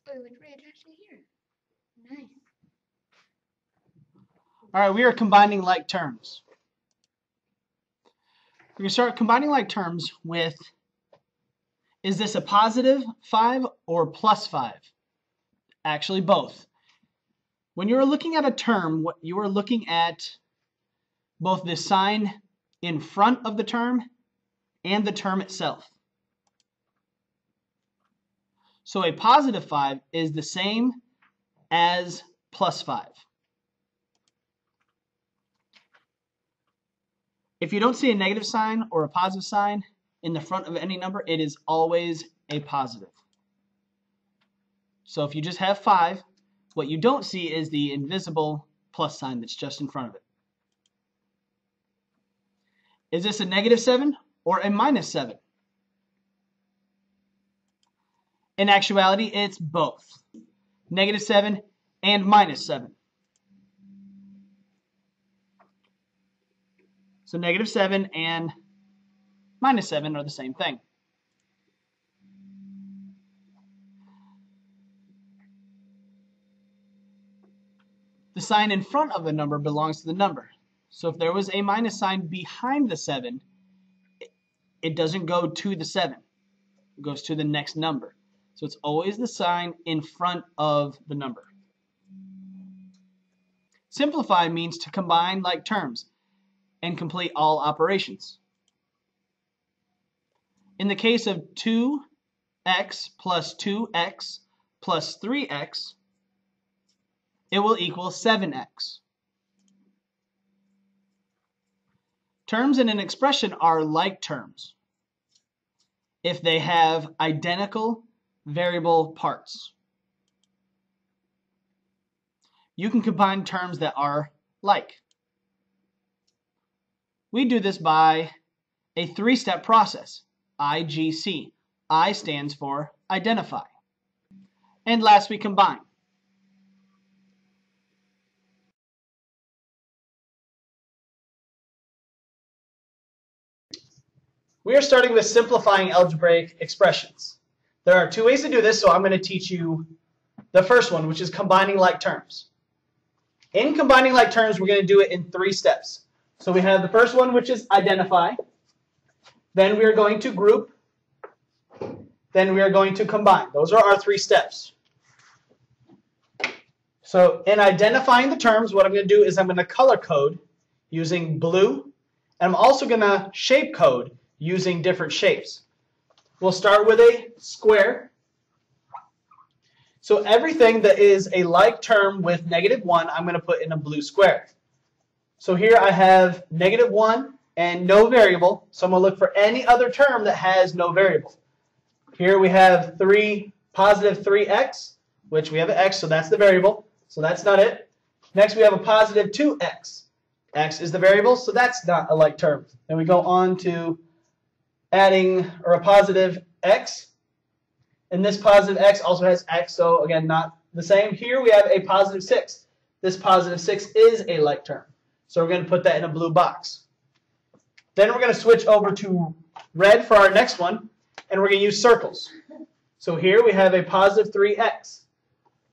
Oh, it went right actually here. Nice. All right, we are combining like terms. We're going to start combining like terms with, is this a positive 5 or plus 5? Actually, both. When you're looking at a term, you are looking at both the sign in front of the term and the term itself. So a positive 5 is the same as plus 5. If you don't see a negative sign or a positive sign in the front of any number, it is always a positive. So if you just have 5, what you don't see is the invisible plus sign that's just in front of it. Is this a negative 7 or a minus 7? In actuality, it's both. Negative 7 and minus 7. So negative 7 and minus 7 are the same thing. The sign in front of the number belongs to the number. So if there was a minus sign behind the 7, it doesn't go to the 7. It goes to the next number. So it's always the sign in front of the number. Simplify means to combine like terms and complete all operations. In the case of 2x plus 2x plus 3x, it will equal 7x. Terms in an expression are like terms if they have identical variable parts. You can combine terms that are like. We do this by a 3-step process, IGC. I stands for identify. And last, we combine. We are starting with simplifying algebraic expressions. There are 2 ways to do this, so I'm going to teach you the first one, which is combining like terms. In combining like terms, we're going to do it in 3 steps. So we have the first one, which is identify. Then we are going to group. Then we are going to combine. Those are our 3 steps. So in identifying the terms, what I'm going to do is I'm going to color code using blue. And I'm also going to shape code using different shapes. We'll start with a square. So everything that is a like term with -1, I'm going to put in a blue square. So here I have -1 and no variable. So I'm going to look for any other term that has no variable. Here we have positive 3x, which we have an x, so that's the variable. So that's not it. Next we have a positive 2x. X is the variable, so that's not a like term. Then we go on to adding a positive x. And this positive x also has x, so again, not the same. Here we have a positive 6. This positive 6 is a like term. So we're going to put that in a blue box. Then we're going to switch over to red for our next one, and we're going to use circles. So here we have a positive 3x.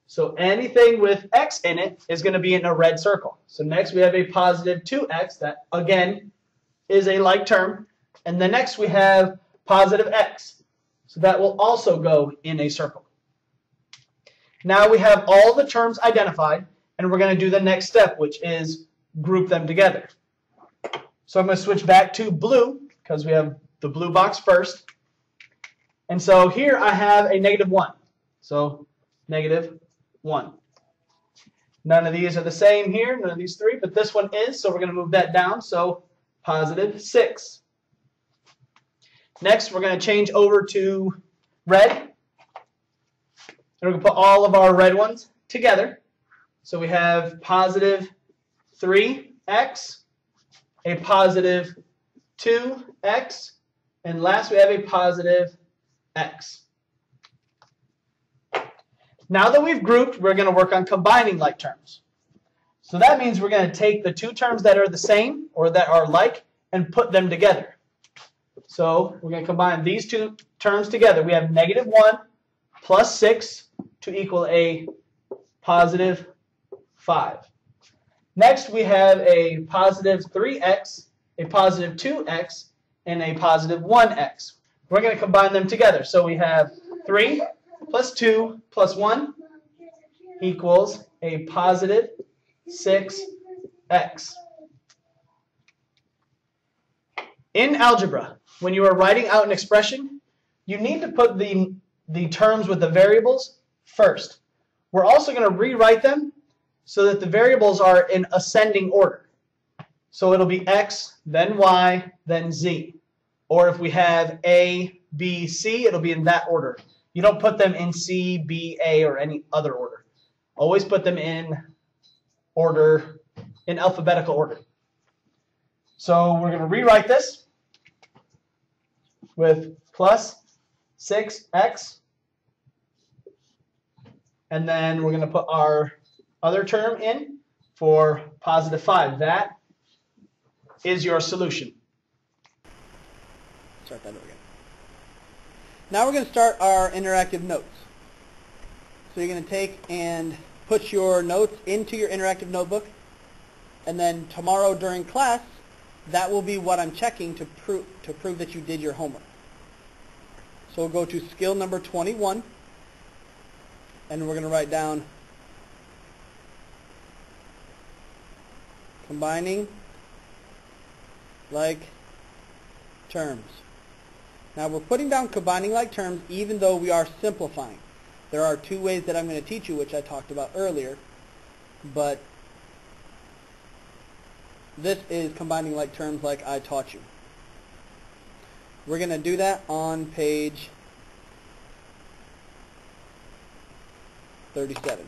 So anything with x in it is going to be in a red circle. So next we have a positive 2x. That, again, is a like term. And then next we have positive x. So that will also go in a circle. Now we have all the terms identified, and we're going to do the next step, which is group them together. So I'm going to switch back to blue, because we have the blue box first. And so here I have a -1. So -1. None of these are the same here, none of these 3, but this one is, so we're going to move that down. So positive 6. Next, we're going to change over to red. And we're going to put all of our red ones together. So we have positive 3x, a positive 2x, and last we have a positive x. Now that we've grouped, we're going to work on combining like terms. So that means we're going to take the 2 terms that are the same or that are like and put them together. So we're going to combine these 2 terms together. We have -1 plus 6 to equal a positive 5. Next, we have a positive 3x, a positive 2x, and a positive 1x. We're going to combine them together. So we have 3 plus 2 plus 1 equals a positive 6x. In algebra, when you are writing out an expression, you need to put the terms with the variables first. We're also going to rewrite them so that the variables are in ascending order. So it'll be x, then y, then z. Or if we have a, b, c, it'll be in that order. You don't put them in c, b, a, or any other order. Always put them in order, in alphabetical order. So we're going to rewrite this with plus 6x. And then we're going to put our other term in for positive 5. That is your solution. Start that over again. Now we're going to start our interactive notes. So you're going to take and put your notes into your interactive notebook, and then tomorrow during class, that will be what I'm checking to prove that you did your homework. So we'll go to skill number 21, and we're going to write down combining like terms. Now we're putting down combining like terms even though we are simplifying. There are two ways that I'm going to teach you, which I talked about earlier, but this is combining like terms like I taught you. We're going to do that on page 37.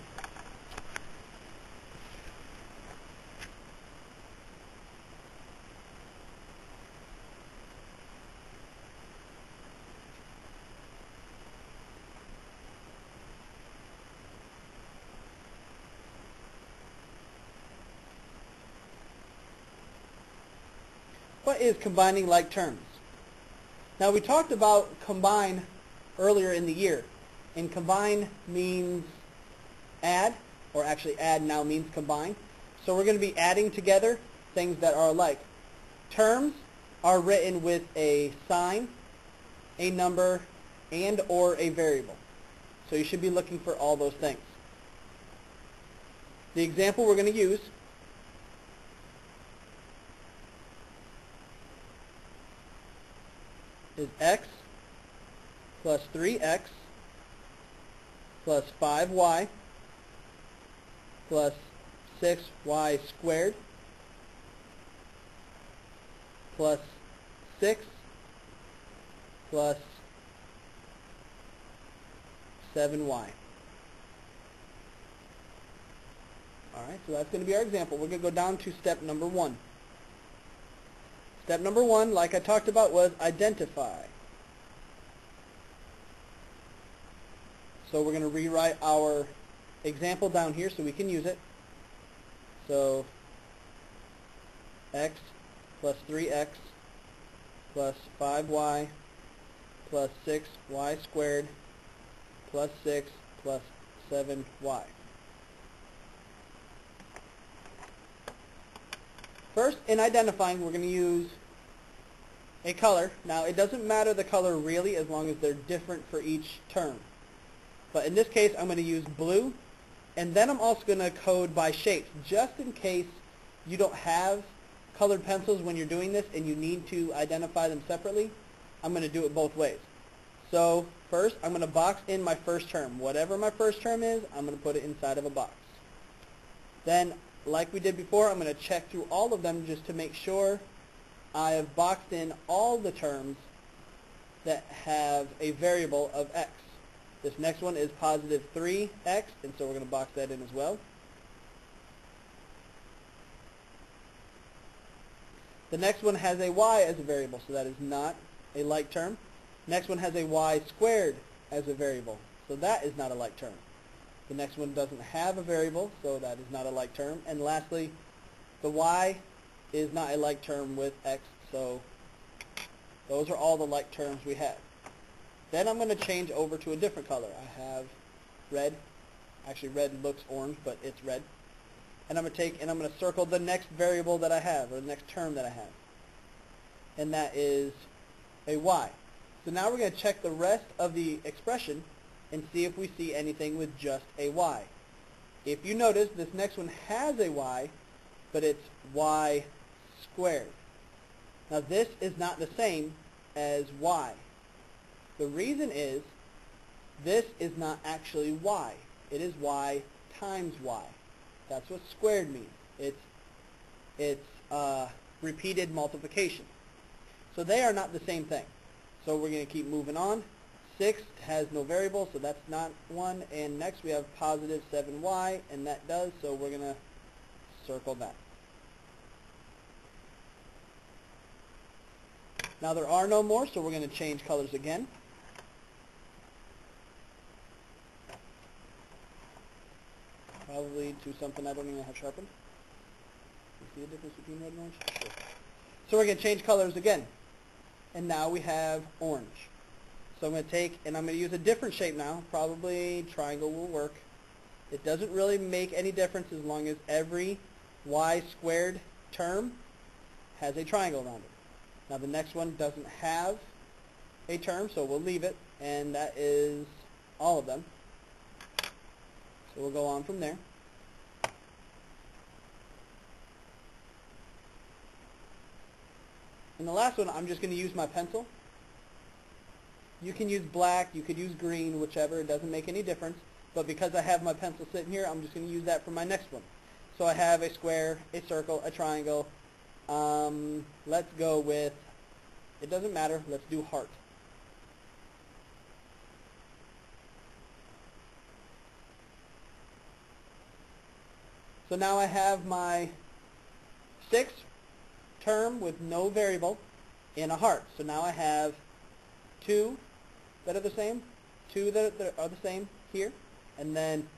What is combining like terms? Now we talked about combine earlier in the year, and combine means add, or actually add now means combine. So we're going to be adding together things that are alike. Terms are written with a sign, a number, and or a variable. So you should be looking for all those things. The example we're going to use is x plus 3x plus 5y plus 6y squared plus 6 plus 7y. Alright, so that's going to be our example. We're going to go down to step number 1. Step number 1, like I talked about, was identify. So we're going to rewrite our example down here so we can use it. So x plus 3x plus 5y plus 6y squared plus 6 plus 7y. First, in identifying, we're going to use a color. Now, it doesn't matter the color really as long as they're different for each term. But in this case, I'm going to use blue, and then I'm also going to code by shapes, just in case you don't have colored pencils when you're doing this and you need to identify them separately. I'm going to do it both ways. So first, I'm going to box in my first term. Whatever my first term is, I'm going to put it inside of a box. Then, like we did before, I'm going to check through all of them just to make sure I have boxed in all the terms that have a variable of x. This next one is positive 3x, and so we're going to box that in as well. The next one has a y as a variable, so that is not a like term. Next one has a y squared as a variable, so that is not a like term. The next one doesn't have a variable, so that is not a like term. And lastly, the y is not a like term with x, so those are all the like terms we have. Then I'm going to change over to a different color. I have red. Actually, red looks orange, but it's red. And I'm going to take and I'm going to circle the next variable that I have, or the next term that I have. And that is a y. So now we're going to check the rest of the expression and see if we see anything with just a y. If you notice, this next one has a y, but it's y squared. Now this is not the same as y. The reason is this is not actually y. It is y times y. That's what squared means. It's repeated multiplication. So they are not the same thing. So we're going to keep moving on. 6 has no variable, so that's not 1. And next we have positive 7y, and that does, so we're going to circle that. Now there are no more, so we're going to change colors again. Probably to something I don't even have sharpened. You see the difference between red and orange? Sure. So we're going to change colors again. And now we have orange. So I'm going to take, and I'm going to use a different shape now. Probably triangle will work. It doesn't really make any difference as long as every y squared term has a triangle around it. Now the next one doesn't have a term, so we'll leave it. And that is all of them. So we'll go on from there. And the last one, I'm just going to use my pencil. You can use black, you could use green, whichever, it doesn't make any difference. But because I have my pencil sitting here, I'm just going to use that for my next one. So I have a square, a circle, a triangle. Let's go with, it doesn't matter, let's do heart. So now I have my 6 term with no variable in a heart. So now I have 2 that are the same, 2 that are the same here, and then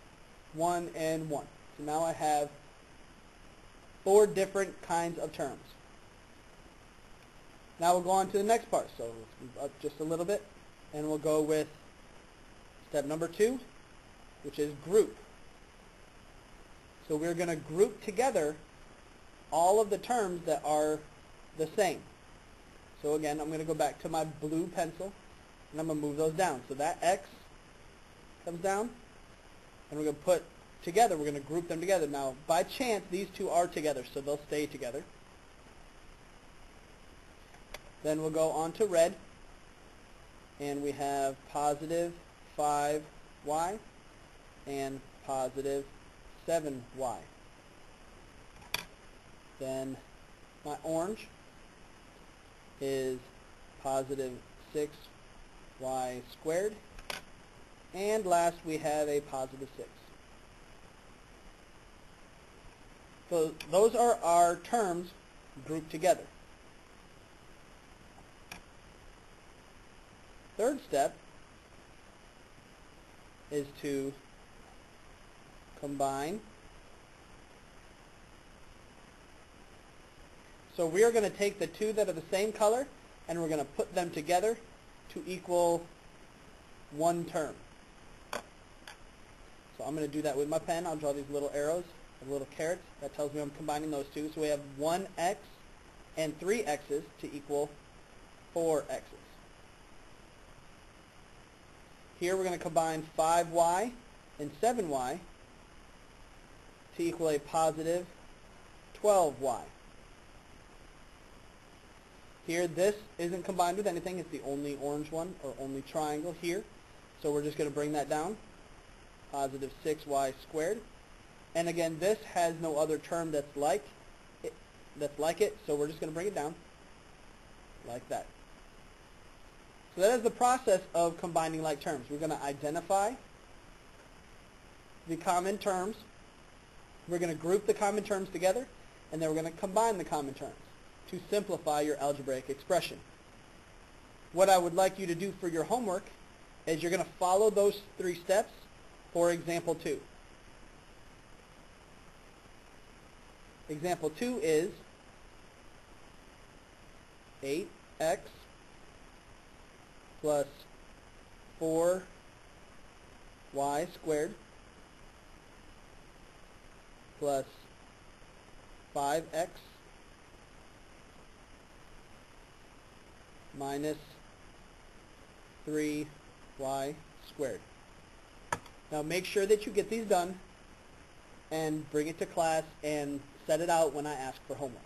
1 and 1. So now I have 4 different kinds of terms. Now we'll go on to the next part. So let's move up just a little bit, and we'll go with step number 2, which is group. So we're going to group together all of the terms that are the same. So again, I'm going to go back to my blue pencil, and I'm going to move those down. So that X comes down, and we're going to put together, we're going to group them together. Now, by chance, these two are together, so they'll stay together. Then we'll go on to red, and we have positive 5y and positive 7y. Then my orange is positive 6y squared. And last we have a positive 6. So those are our terms grouped together. Third step is to combine. So we are going to take the two that are the same color and we're going to put them together to equal one term. So I'm going to do that with my pen. I'll draw these little arrows, little carrots. That tells me I'm combining those two. So we have 1x and 3 x's to equal 4 x's. Here we're going to combine 5y and 7y to equal a positive 12y. Here this isn't combined with anything. It's the only orange one, or only triangle here. So we're just going to bring that down. Positive 6y squared. And again, this has no other term that's like it, so we're just going to bring it down like that. So that is the process of combining like terms. We're going to identify the common terms. We're going to group the common terms together, and then we're going to combine the common terms to simplify your algebraic expression. What I would like you to do for your homework is you're going to follow those 3 steps for example 2. Example 2 is 8x plus 4y y squared plus 5x minus 3y squared. Now make sure that you get these done and bring it to class and set it out when I ask for homework.